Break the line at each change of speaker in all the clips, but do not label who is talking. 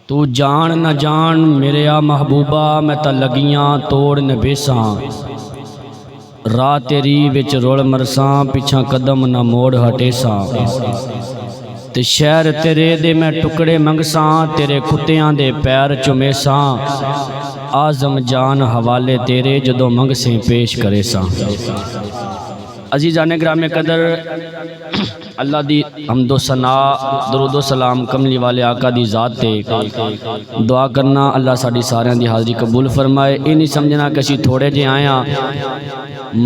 تو جان نہ جان میرے آ محبوبہ میں تا لگیاں توڑ نبیساں راہ تیری وچ رول مرساں پیچھا قدم نہ موڑ ہٹیساں تے شہر تیرے دے میں ٹکڑے منگساں تیرے کتیاں دے پیر چمیساں آزم جان حوالے تیرے جدو منگسیں پیش کرے ساں۔ عزیزان گرامی قدر اللہ دی حمد و ثنا درود و سلام کملی والے آقا دی ذات تے دعا کرنا اللہ ساڑی سارے دی حاضری قبول فرمائے۔ یہ نہیں سمجھنا کہ اسی تھوڑے جے آیا،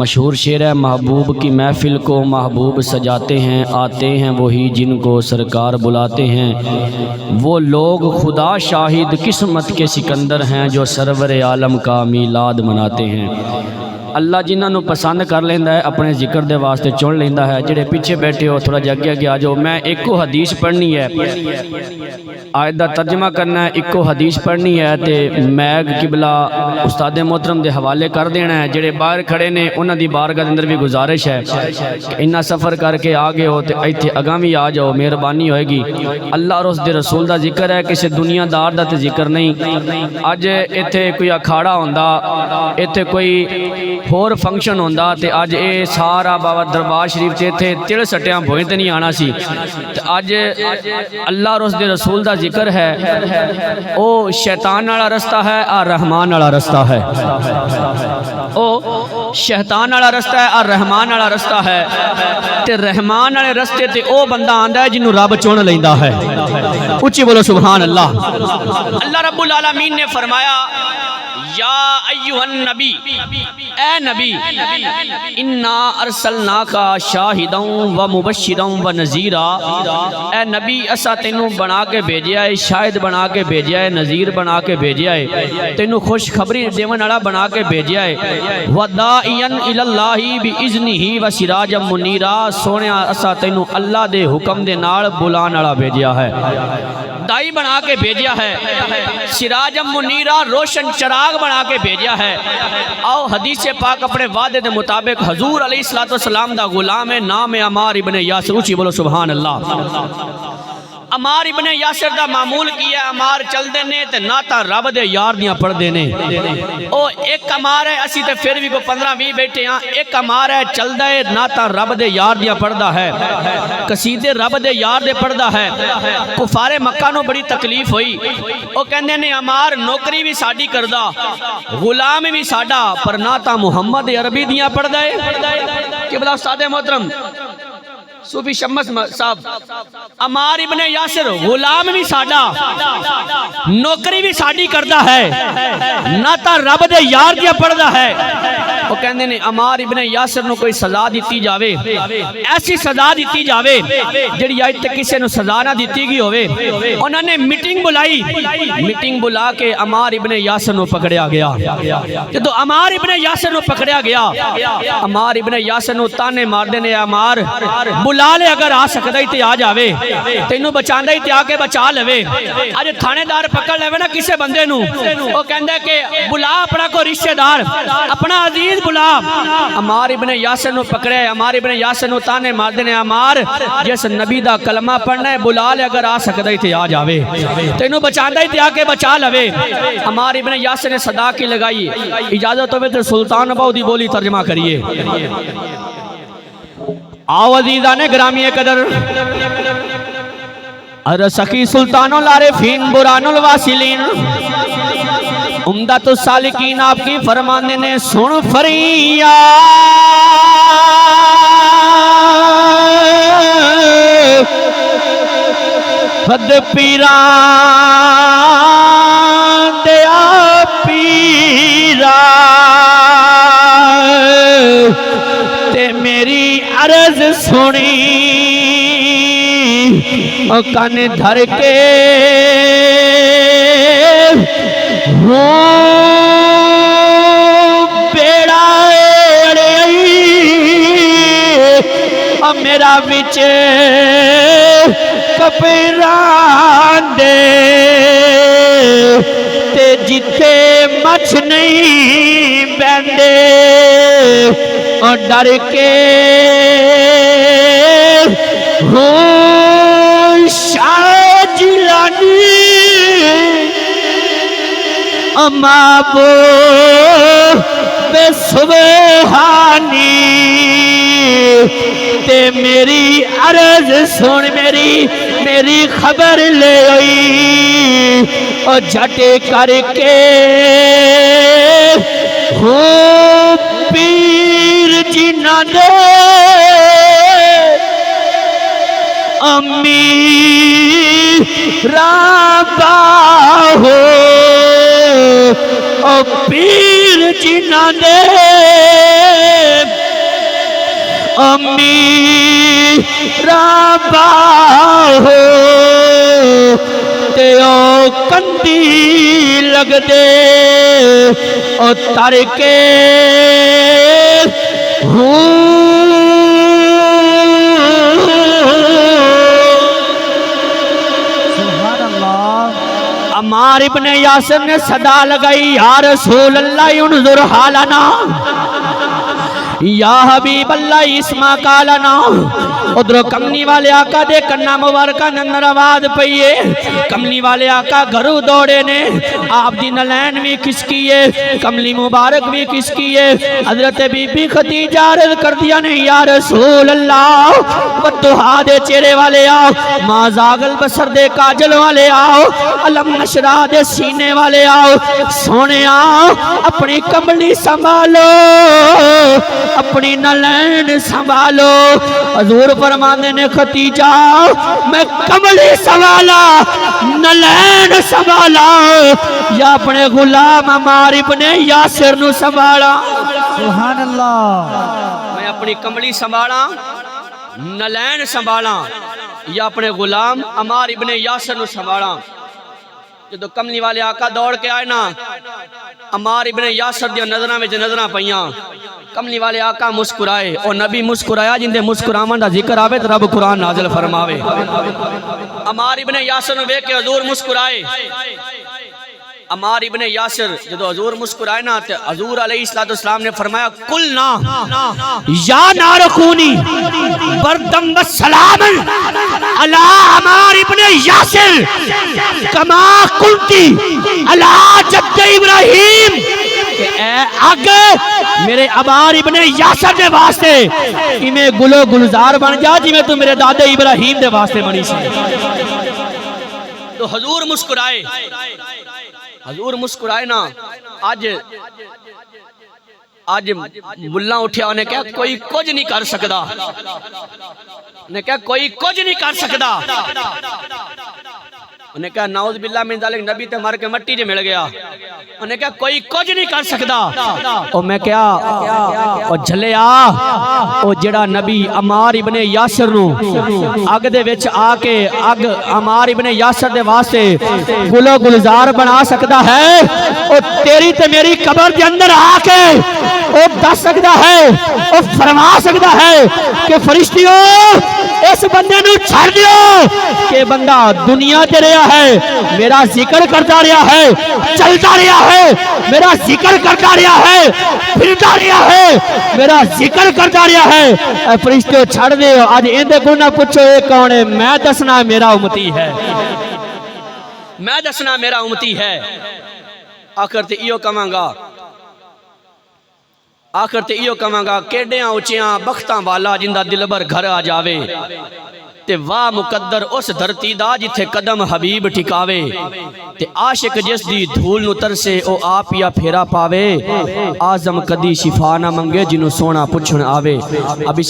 مشہور شعر ہے محبوب کی محفل کو محبوب سجاتے ہیں، آتے ہیں وہی جن کو سرکار بلاتے ہیں، وہ لوگ خدا شاہد قسمت کے سکندر ہیں جو سرور عالم کا میلاد مناتے ہیں۔ اللہ جنہاں نو پسند کر لیندہ ہے اپنے ذکر دے واسطے چون لیندہ ہے۔ جڑے پیچھے بیٹھے ہو تھوڑا جگہ آگے آ جاؤ، میں ایک کو حدیث پڑھنی ہے، آیت دا ترجمہ کرنا ہے، ایک کو حدیث پڑھنی ہے تے میگ قبلہ استاد محترم دے حوالے کر دینا ہے۔ جڑے باہر کھڑے نے انہاں دی بارگاہ دے اندر بھی گزارش ہے کہ انہاں سفر کر کے آگے ہو تے ایتھے اگامی آ جاؤ، مہربانی ہوئے گی۔ اللہ اور اس دے رسول دا ذکر ہے، کسی دنیا دار دا تے ذکر نہیں۔ اج ایتھے کوئی اکھاڑا ہوندا، ایتھے کوئی ہور فنکشن ہوندا تے آج اے سارا بابا دربار شریف تے تھے تڑ سٹیاں بھوئیں تے نہیں آنا سی۔ آج اللہ اور اس دے رسول دا ذکر ہے، او شیطان والا رستہ ہے اور رحمان والا رستہ ہے۔ او شیطان والا رستہ ہے اور رحمان والا رستہ ہے تے رحمان والے رستے تے او بندہ آندا ہے جنوں رب چن لیندا ہے۔ اونچی بولو سبحان اللہ۔ اللہ رب العالمین نے فرمایا یا ایوہ النبی، اے نبی، انا ارسلناکا شاہداں و مبشراں و نذیرا، اے نبی اسا تینوں بنا کے بھیجیا ہے، شاہد بنا کے بھیجیا ہے، نذیر بنا کے بھیجیا ہے، تینوں خوش خبری دیون والا بنا کے بھیجیا ہے، وداعیا الی اللہ باذنہ و سراجا منیرا، سونیا اسا تینوں اللہ دے حکم دے نال بلان والا بھیجیا ہے، دائی بنا کے بھیجیا ہے، سراجا منیرا روشن چراغ بنا کے بھیجیا ہے۔ آؤ حدیث پاک اپنے وعدے دے مطابق حضور علیہ السلام دا غلام ہے، نام ہے عمار ابن یاسر۔ اونچی بولو سبحان اللہ۔ عمار ابن یاسر دا معمول کیا ہے، عمار چل دینے تے ناتا رب دے یار دیاں پڑھ دینے۔ او ایک عمار ہے، اسی تے پھر بھی کو 15-20 بیٹھے ہیں، ایک عمار ہے چل دے ناتا رب دے یار دیاں پڑھ دا ہے، قصیدے رب دے یار دے پڑھ دا ہے۔ کفار مکہ نو بڑی تکلیف ہوئی، او کہندے نے عمار نوکری بھی ساڑی کردہ، غلام بھی ساڑا، پر ناتا محمد عربی دیاں پڑھ دے۔ قبلہ استاد محترم صوفی شمس صاحب، عمار ابن یاسر غلام بھی ساڑا، نوکری بھی ساڑی کردہ ہے، ناتا رب دے یار دیا پڑھدا ہے۔ وہ کہندے نے عمار ابن یاسر نو کوئی سزا دیتی جاوے، ایسی سزا دیتی جاوے جڑی آج تک کسی نو سزا نہ دیتی گئی ہوئے۔ انہوں نے میٹنگ بلائی، میٹنگ بلا کے عمار ابن یاسر نو پکڑیا گیا۔ جدو عمار ابن یاسر نو پکڑیا گیا، عمار ابن یاسر نو تانے مار دینے، عمار بلا لے اگر آ سکتا ہی تے آ جاوے، تینوں بچاندہ ہی تے آ کے بچا لوے۔ آج تھانے دار پکڑ لے نا کسے بندے نو، وہ کہندے کہ بلا اپنا کو رشتہ دار، اپنا عزیز بلا۔ عمار ابن یاسر نو پکڑے، عمار ابن یاسر نو تانے مار دینے، عمار جس نبی دا کلمہ پڑھنا ہے بلا لے اگر آ سکتا ہی تے آ جاوے، تینوں بچاندہ ہی تے آ کے بچا لوے۔ عمار ابن یاسر نے صدا کی لگائی، اجازت ہوئے تو سلطان ابو دی بولی ترجمہ کریے۔ آو عزیزان گرامی قدر، ارسخی سلطان العارفین بران الواصلین، عمدۃ السالکین آپ کی فرمانے نے سن فریاد خد پیران دیا پیران تے میری عرض سنی کن دھر کے بیڑا میرا بچ کپران دے تے جتے مچھ نہیں بیندے اور ڈر کے شاہ جیلانی محبوب سبحانی تے میری عرض سن میری خبر لے آئی اور جھٹے کر کے ہوں پیر جنہ دے امی رابا ہو او پیر جنہ دے امی رابا ہو تے او کندی لگ دے او تر کے عمار ابن یاسر نے صدا لگائی یا رسول اللہ انظر حالنا یا حبیب اللہ اسما کالنا ادھر کملی والے آقا دے کنہ مبارکہ نندر آواز پئیے کملی والے آقا گھرو دوڑے نے آپ دی نلین بھی کس کیے کملی مبارک بھی کس کیے حضرت بی بی خدیجہ عرض کر دیا نے یا رسول اللہ بدہا دے چہرے والے آؤ ما زاغل بسر دے کاجل والے آؤ علم نشرہ دے سینے والے آؤ سونے آؤ اپنی کملی سنبھالو اپنی نلین سنبھالو حضور فرمانے نے خدیجہ میں کملی سنبھالا نلین سنبھالا یا اپنے غلام عمار ابن یاسر نو سنبھالا
سبحان اللہ
میں اپنی کملی سنبھالا نلین سنبھالا یا اپنے غلام عمار ابن یاسر نو سنبھالا جدو کملی والے آقا دوڑ کے آئے نا عمار ابن یاسر دیا نظرہ میں نظرہ پہیاں کملی والے آقا مسکرائے اور نبی مسکرایا جن دے مسکرامن دا ذکر آوے تو رب قرآن نازل فرماوے عمار ابن یاسر نے کے حضور مسکرائے عمار ابن یاسر جدو حضور مسکرائے نا تو حضور علیہ السلام نے فرمایا قلنا یا نارکونی بردم والسلام علی عمار ابن یاسر کما قلتی علی جد ابراہیم اے آگے میرے عمار ابن یاسر دے واسطے میں گلو گلزار بن جا جی میں تو میرے دادے ابراہیم دے واسطے بنی سی تو حضور مسکرائے نا آج ملہ اٹھیا انہیں کہا کوئی کچھ نہیں کر سکدا انہیں کہا کوئی کچھ نہیں کر سکدا انہیں کہا نعوذ باللہ من ذالک نبی تے مر کے مٹی جے مل گیا انہیں کہا کوئی کچھ نہیں کر سکدا اور میں کہا اور جھلے اور جڑا نبی عمار ابن یاسر نو اگ دے وچ آ کے اگ عمار ابن یاسر دے واسطے گلو گلزار بنا سکدا ہے اور تیری تے میری قبر دے اندر آ کے اور دس سکدا ہے اور فرما سکدا ہے کہ فرشتیوں اس بندے نو چھڑ دیو کہ بندہ دنیا تے رہا ہے میرا ذکر کرتا رہا ہے چلتا رہا ہے میرا ذکر کرتا رہا ہے پھرتا رہا ہے میرا ذکر کرتا رہا ہے اے فرشتیوں چھڑ دیو آج اندے کو نہ پوچھو اے کون ہے میں دسنا میرا امتی ہے میں دسنا میرا امتی ہے آخر تے ایو کماں گا کیڈیاں اچیاں بختاں والا جندہ دل بر گھر آ جاوے تے واہ مقدر اس دھرتی دا جتھے قدم حبیب ٹھکاوے تے عاشق جس دی دھول نو ترسے او آپ یا پھیرا پاوے آزم کدی شفا نہ منگے جنو سونا پچھن آوے ابھی